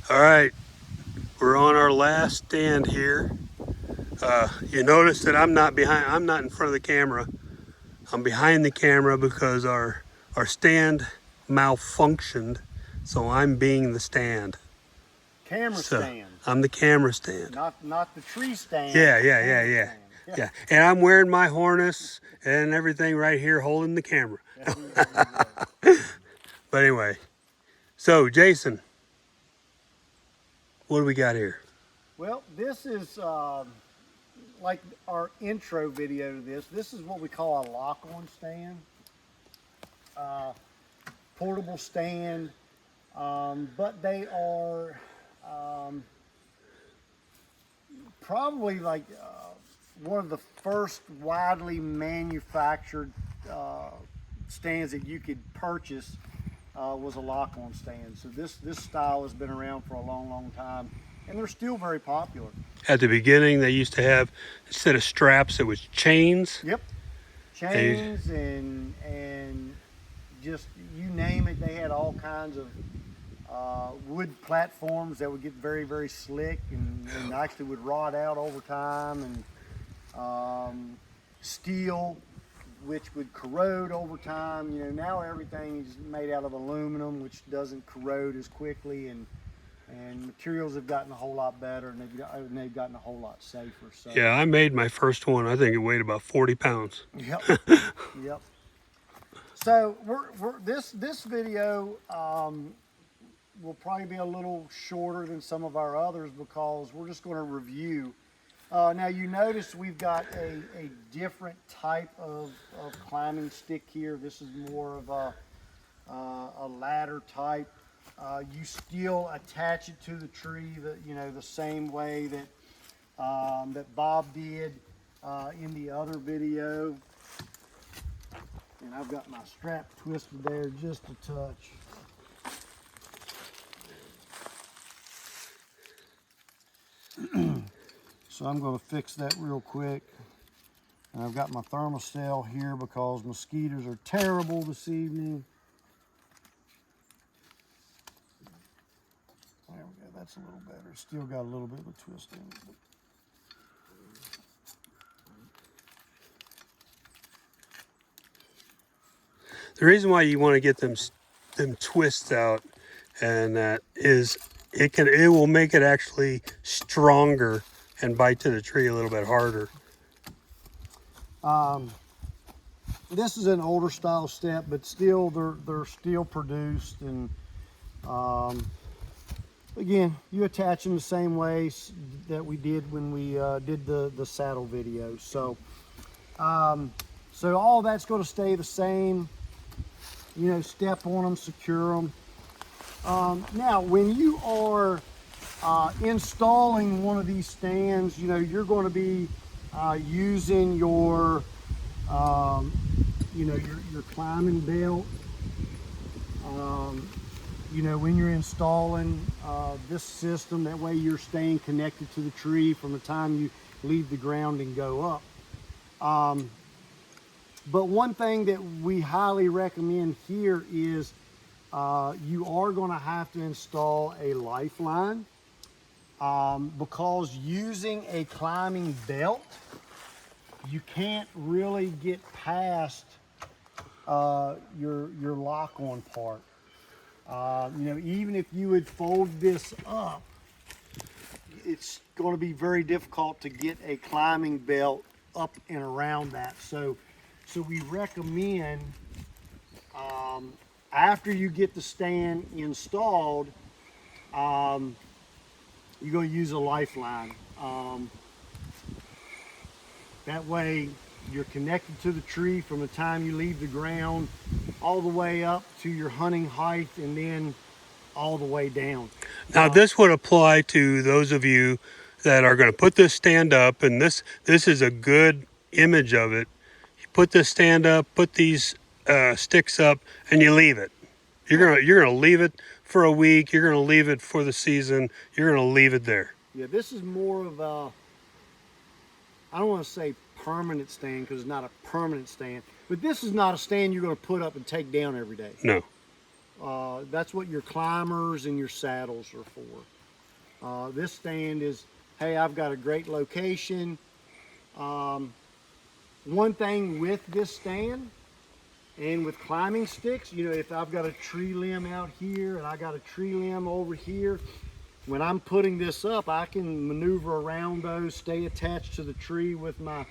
All right, we're on our last stand here. You notice that I'm not in front of the camera. I'm behind the camera because our stand malfunctioned, so I'm being the stand. Camera So stand. I'm the camera stand. Not the tree stand. Yeah. Yeah. And I'm wearing my harness and everything right here holding the camera. But anyway, so Jason, what do we got here? Well, this is like our intro video to this. This is what we call a lock-on stand. Portable stand, but they are probably like one of the first widely manufactured stands that you could purchase was a lock-on stand. So this style has been around for a long time, and they're still very popular. At the beginning, they used to have, instead of straps, it was chains. Yep, chains and just you name it. They had all kinds of wood platforms that would get very slick and actually would rot out over time, and steel, which would corrode over time. You know, now everything is made out of aluminum, which doesn't corrode as quickly, and materials have gotten a whole lot better, and they've gotten a whole lot safer. So Yeah, I made my first one. I think it weighed about 40 pounds. yep, yep. So this video will probably be a little shorter than some of our others because we're just going to review. Now you notice we've got a different type of climbing stick here. This is more of a ladder type. You still attach it to the tree, the same way that that Bob did in the other video. And I've got my strap twisted there just a touch. So I'm going to fix that real quick. And I've got my thermocell here because mosquitoes are terrible this evening. There we go, that's a little better. Still got a little bit of a twist in it. The reason why you want to get them twists out, and that is it will make it actually stronger and bite to the tree a little bit harder. This is an older style step, but still they're still produced, and again, you attach them the same way that we did when we did the saddle video. So so all that's going to stay the same. You know, step on them, secure them. Now, when you are installing one of these stands, you know, you're going to be using your, your climbing belt. You know, when you're installing this system, that way you're staying connected to the tree from the time you leave the ground and go up. But one thing that we highly recommend here is you are going to have to install a lifeline because using a climbing belt, you can't really get past your lock-on part. You know, even if you would fold this up, it's going to be very difficult to get a climbing belt up and around that. So we recommend after you get the stand installed, you're going to use a lifeline. That way you're connected to the tree from the time you leave the ground all the way up to your hunting height, and then all the way down. Now, this would apply to those of you that are going to put this stand up, and this is a good image of it. You put this stand up, put these sticks up, and you leave it. You're gonna leave it for a week. You're gonna leave it for the season. You're gonna leave it there. Yeah, this is more of a, I don't want to say permanent stand because it's not a permanent stand, but this is not a stand you're going to put up and take down every day. No. That's what your climbers and your saddles are for. This stand is, hey, I've got a great location. One thing with this stand and with climbing sticks, you know, if I've got a tree limb out here and I got a tree limb over here, when I'm putting this up, I can maneuver around those, stay attached to the tree with my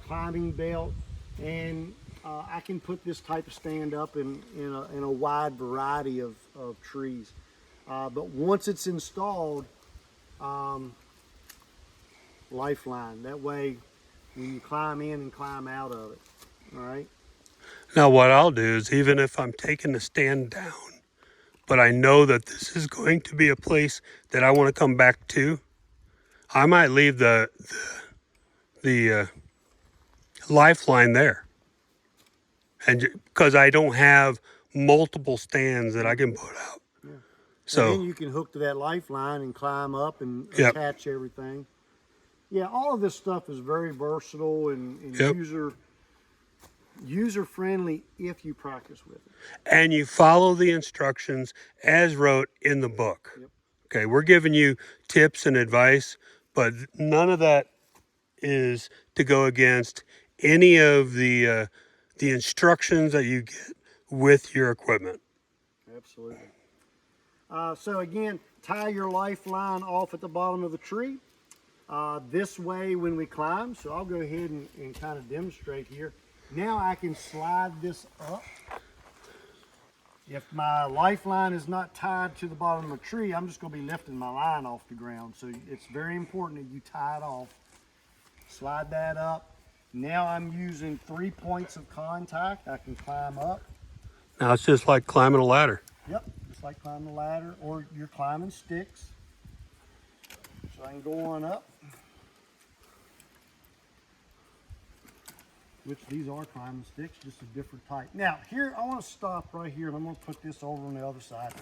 climbing belt, and I can put this type of stand up in a wide variety of trees. But once it's installed, lifeline. That way, when you climb in and climb out of it, all right? Now, what I'll do is, even if I'm taking the stand down, but I know that this is going to be a place that I want to come back to, I might leave the lifeline there, and because I don't have multiple stands that I can put out. Yeah. And So, then you can hook to that lifeline and climb up and yep, attach everything. Yeah, all of this stuff is very versatile and yep. user friendly if you practice with it. And you follow the instructions as wrote in the book. Yep. Okay, we're giving you tips and advice, but none of that is to go against any of the instructions that you get with your equipment. Absolutely. So again, tie your lifeline off at the bottom of the tree. This way when we climb, so I'll go ahead and kind of demonstrate here. Now I can slide this up. If my lifeline is not tied to the bottom of a tree, I'm just going to be lifting my line off the ground. So it's very important that you tie it off. Slide that up. Now I'm using 3 points of contact. I can climb up. Now it's just like climbing a ladder. Yep, just like climbing a ladder, or you're climbing sticks. So I can go on up. Which these are climbing sticks, just a different type. Now here, I want to stop right here and I'm going to put this over on the other side.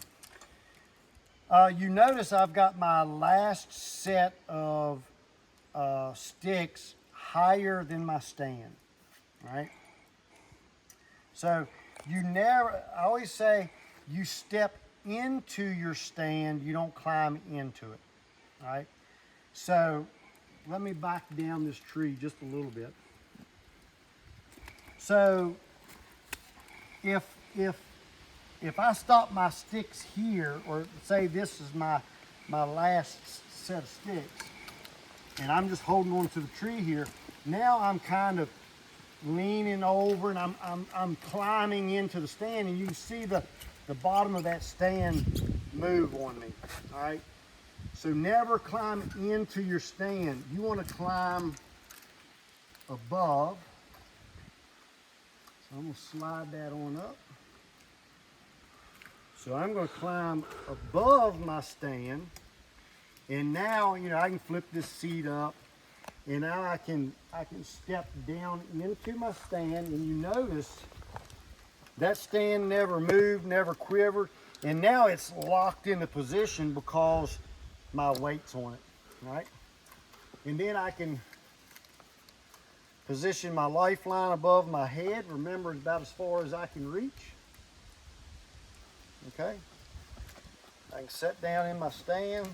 You notice I've got my last set of sticks higher than my stand, right? So you never, I always say you step into your stand, you don't climb into it, right? So let me back down this tree just a little bit. So if I stop my sticks here, or say this is my last set of sticks, and I'm just holding on to the tree here, now I'm kind of leaning over and I'm climbing into the stand, and you can see the bottom of that stand move on me. All right. So never climb into your stand. You want to climb above. So I'm going to slide that on up. So I'm going to climb above my stand. And now, you know, I can flip this seat up. And now I can step down into my stand. And you notice that stand never moved, never quivered. And now it's locked into position because my weight's on it, right? And then I can position my lifeline above my head. Remember, it's about as far as I can reach. Okay. I can sit down in my stand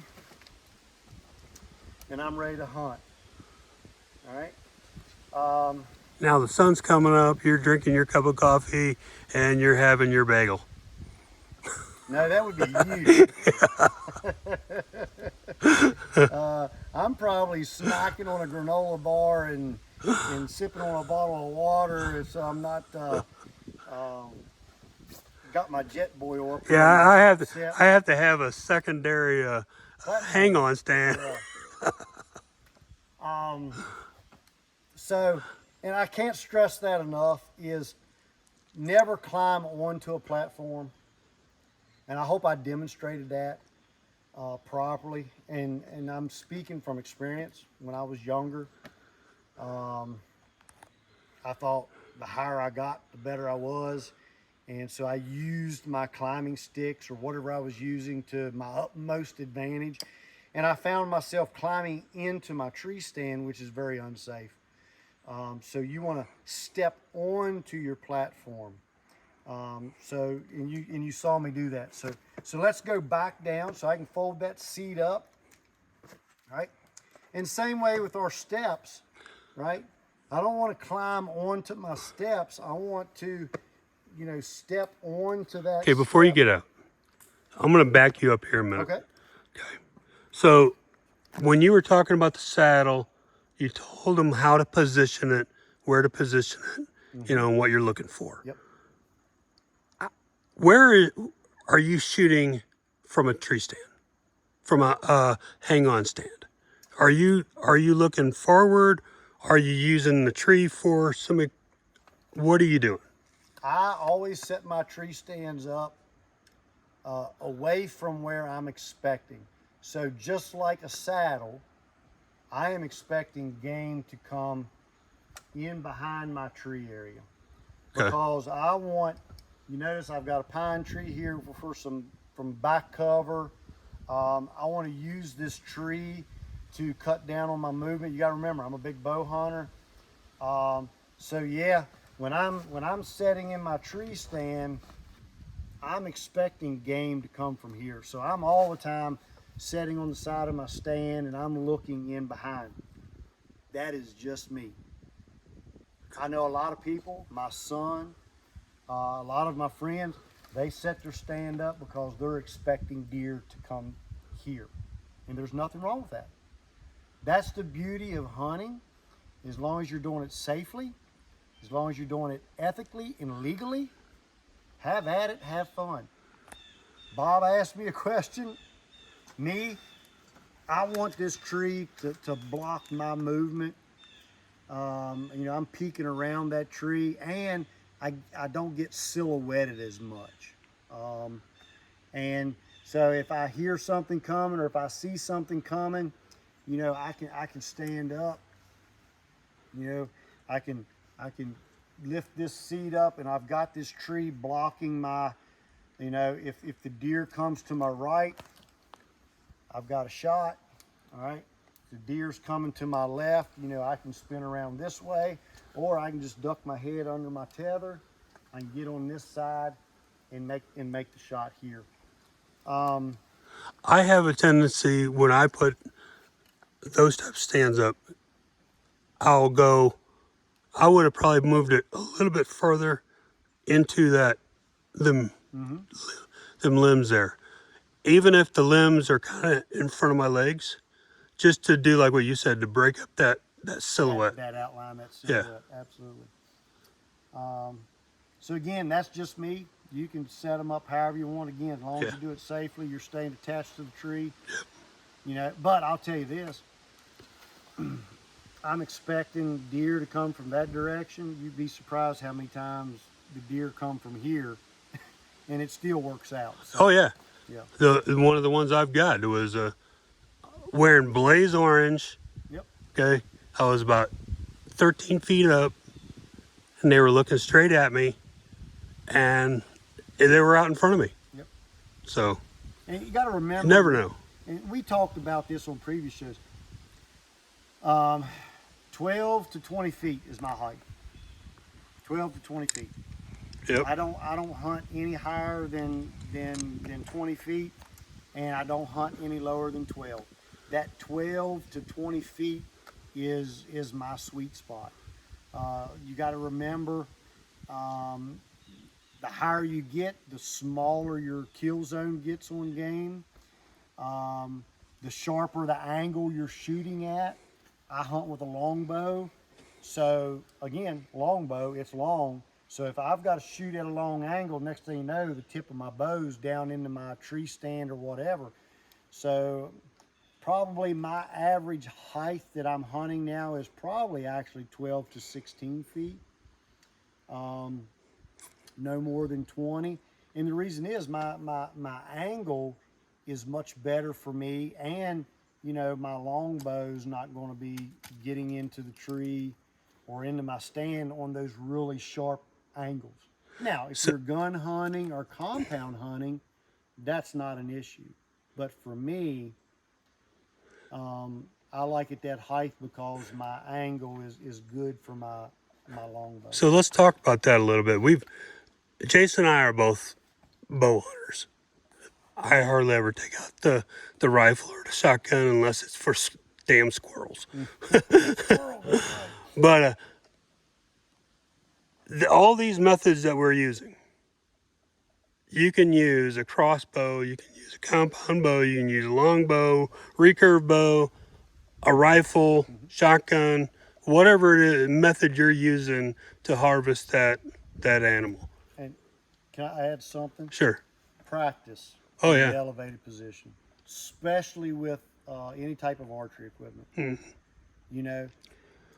and I'm ready to hunt. All right. Now the sun's coming up, you're drinking your cup of coffee, and you're having your bagel. No, that would be you. I'm probably snacking on a granola bar and sipping on a bottle of water, so I'm not got my jet boy up. Yeah, I have to have a secondary hang-on stand. Yeah. So, and I can't stress that enough, is never climb onto a platform. And I hope I demonstrated that properly. And I'm speaking from experience. When I was younger, I thought the higher I got, the better I was. And so I used my climbing sticks or whatever I was using to my utmost advantage. And I found myself climbing into my tree stand, which is very unsafe. So you want to step onto your platform. And you saw me do that. So let's go back down so I can fold that seat up. right? And same way with our steps, right? I don't want to climb onto my steps. I want to, you know, step onto that. Okay, before you get out, I'm going to back you up here a minute. Okay. So when you were talking about the saddle, you told them how to position it, where to position it, you know, and what you're looking for. Yep. Where are you shooting from a tree stand, from a hang-on stand? Are you looking forward? Are you using the tree for some? What are you doing? I always set my tree stands up away from where I'm expecting. So just like a saddle, I am expecting game to come in behind my tree area. Okay. Because I want, you notice I've got a pine tree here for some from back cover. I want to use this tree to cut down on my movement. You got to remember, I'm a big bow hunter. So yeah, when I'm setting in my tree stand, I'm expecting game to come from here. So I'm all the time setting on the side of my stand and I'm looking in behind. That is just me. I know a lot of people, my son, a lot of my friends, they set their stand up because they're expecting deer to come here. And there's nothing wrong with that. That's the beauty of hunting. As long as you're doing it safely, as long as you're doing it ethically and legally, have at it, have fun. Bob asked me a question. Me, I want this tree to block my movement. You know, I'm peeking around that tree and I don't get silhouetted as much. And so if I hear something coming or if I see something coming, you know, I can stand up. You know, I can lift this seat up and I've got this tree blocking my, you know, if the deer comes to my right, I've got a shot. All right. If the deer's coming to my left, you know, I can spin around this way, or I can just duck my head under my tether. I can get on this side and make the shot here. I have a tendency when I put those type of stands up, I would have probably moved it a little bit further into them limbs there. Even if the limbs are kind of in front of my legs, just to do like what you said, to break up that silhouette. That outline, that silhouette, absolutely. So again, that's just me. You can set them up however you want. Again, as long as you do it safely, you're staying attached to the tree. You know, but I'll tell you this. I'm expecting deer to come from that direction. You'd be surprised how many times the deer come from here and it still works out. So, Oh yeah. yeah. One of the ones I've got was wearing blaze orange. Yep. Okay. I was about 13 feet up and they were looking straight at me and they were out in front of me. Yep. So And you got to remember. you never know. And we talked about this on previous shows. 12 to 20 feet is my height. 12 to 20 feet. Yep. I don't hunt any higher than 20 feet, and I don't hunt any lower than 12. That 12 to 20 feet is my sweet spot. You got to remember, the higher you get, the smaller your kill zone gets on game. The sharper the angle you're shooting at. I hunt with a longbow, so again, longbow, it's long. So if I've got to shoot at a long angle, next thing you know, the tip of my bow's down into my tree stand or whatever. So probably my average height that I'm hunting now is probably actually 12 to 16 feet. No more than 20. And the reason is my angle is much better for me, and you know, my longbow's not going to be getting into the tree or into my stand on those really sharp angles. Now, if you're gun hunting or compound hunting, that's not an issue. But for me, I like it that height because my angle is good for my longbow. So let's talk about that a little bit. Jason and I are both bow hunters. I hardly ever take out the rifle or the shotgun unless it's for damn squirrels. Squirrel, that's right. But all these methods that we're using, you can use a crossbow, you can use a compound bow, you can use a longbow, recurve bow, a rifle, shotgun, whatever it is, method you're using to harvest that animal. And can I add something? Sure. Practice Oh, in yeah. the elevated position, especially with any type of archery equipment. You know,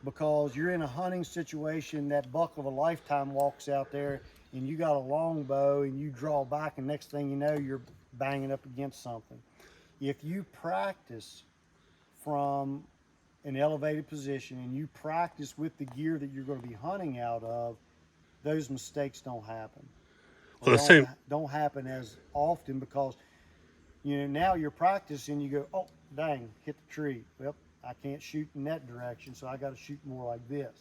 because you're in a hunting situation, that buck of a lifetime walks out there and you got a longbow and you draw back, and next thing you know, you're banging up against something. If you practice from an elevated position and you practice with the gear that you're going to be hunting out of, those mistakes don't happen. Well, the same. Don't happen as often, because now you're practicing, you go, oh dang, hit the tree. Well, I can't shoot in that direction, so I got to shoot more like this.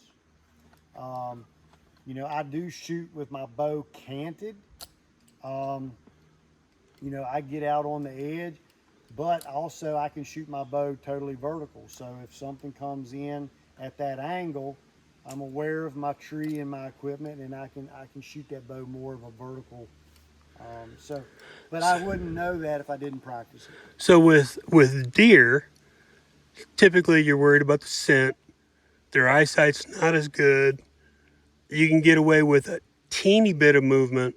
I do shoot with my bow canted. I get out on the edge, but also I can shoot my bow totally vertical. So if something comes in at that angle, I'm aware of my tree and my equipment, and I can shoot that bow more of a vertical. But I wouldn't know that if I didn't practice it. So with deer, typically you're worried about the scent. Their eyesight's not as good. You can get away with a teeny bit of movement,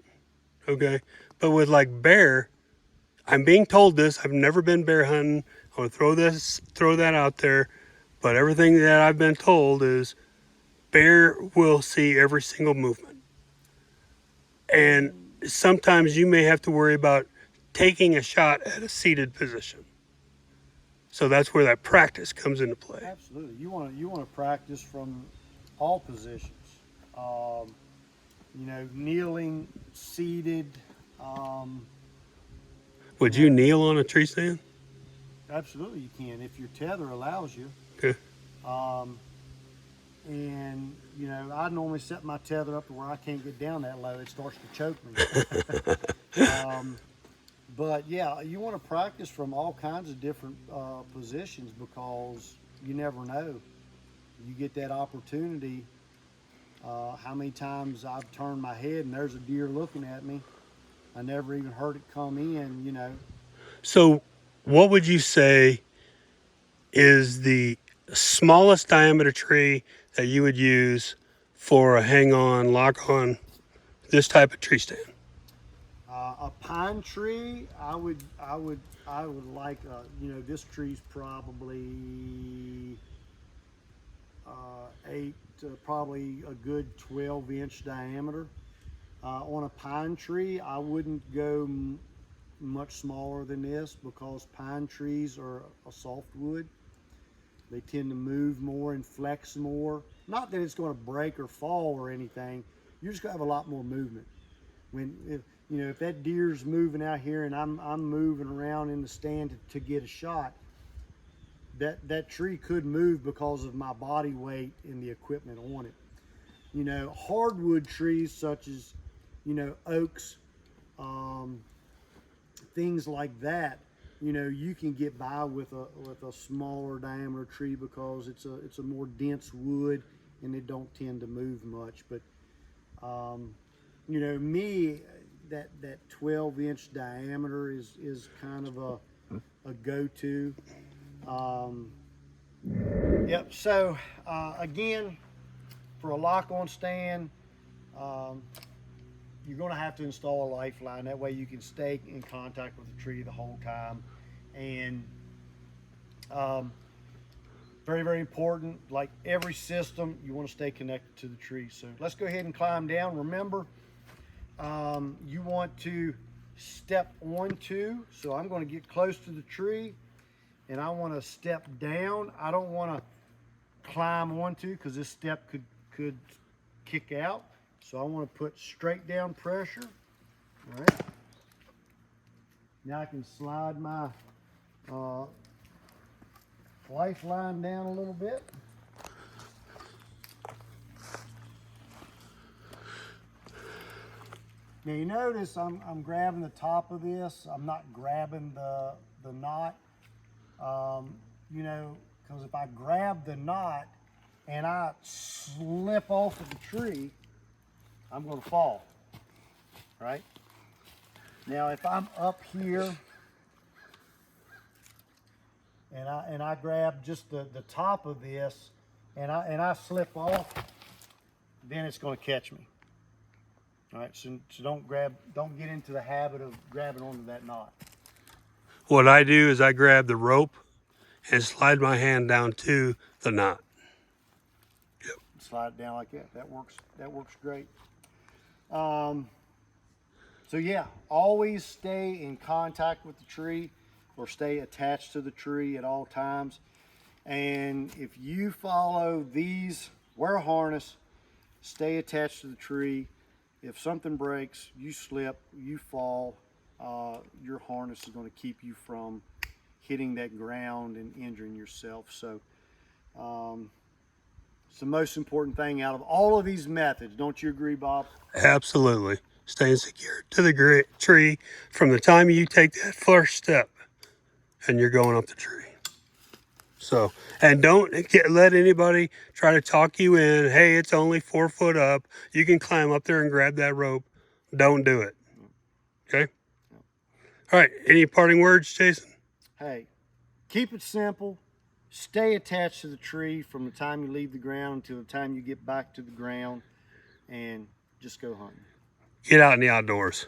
okay? But with like bear, I'm being told this. I've never been bear hunting. I want to throw that out there. But everything that I've been told is bear will see every single movement. And sometimes you may have to worry about taking a shot at a seated position. So that's where that practice comes into play. Absolutely, you want to practice from all positions. Kneeling, seated. Would you kneel on a tree stand? Absolutely, you can if your tether allows you. Okay. And I normally set my tether up to where I can't get down that low. It starts to choke me. But yeah, you want to practice from all kinds of different positions, because you never know. You get that opportunity. How many times I've turned my head and there's a deer looking at me. I never even heard it come in. So what would you say is the smallest diameter tree that you would use for a hang-on, lock-on, this type of tree stand? A pine tree, I would like. This tree's probably probably a good 12-inch diameter. On a pine tree, I wouldn't go much smaller than this, because pine trees are a softwood. They tend to move more and flex more. Not that it's going to break or fall or anything. You're just going to have a lot more movement. If that deer's moving out here and I'm moving around in the stand to get a shot, that tree could move because of my body weight and the equipment on it. Hardwood trees such as oaks, things like that, you can get by with a smaller diameter tree, because it's a more dense wood and it don't tend to move much. But me, that 12-inch diameter is kind of a go-to. Yep. So again, for a lock-on stand, you're going to have to install a lifeline. That way you can stay in contact with the tree the whole time. And very, very important, like every system, you want to stay connected to the tree. So let's go ahead and climb down. Remember, you want to step onto, so I'm going to get close to the tree and I want to step down. I don't want to climb onto, because this step could kick out. So I want to put straight down pressure. All right. Now I can slide my lifeline down a little bit. Now you notice I'm grabbing the top of this. I'm not grabbing the knot. You know, because if I grab the knot and I slip off of the tree, I'm going to fall. Right? Now if I'm up here and I grab just the top of this and I slip off, then it's going to catch me. All right, so don't get into the habit of grabbing onto that knot. What I do is I grab the rope and slide my hand down to the knot. Slide it down like that. That works great. So yeah, always stay in contact with the tree or stay attached to the tree at all times. And if you follow these, wear a harness, stay attached to the tree. If something breaks, you slip, you fall, your harness is going to keep you from hitting that ground and injuring yourself. So it's the most important thing out of all of these methods. Don't you agree, Bob? Absolutely. Staying secure to the tree from the time you take that first step and you're going up the tree. So, and don't let anybody try to talk you in. Hey, it's only 4 foot up. You can climb up there and grab that rope. Don't do it. Okay? All right. Any parting words, Jason? Hey, keep it simple. Stay attached to the tree from the time you leave the ground until the time you get back to the ground, and just go hunting. Get out in the outdoors.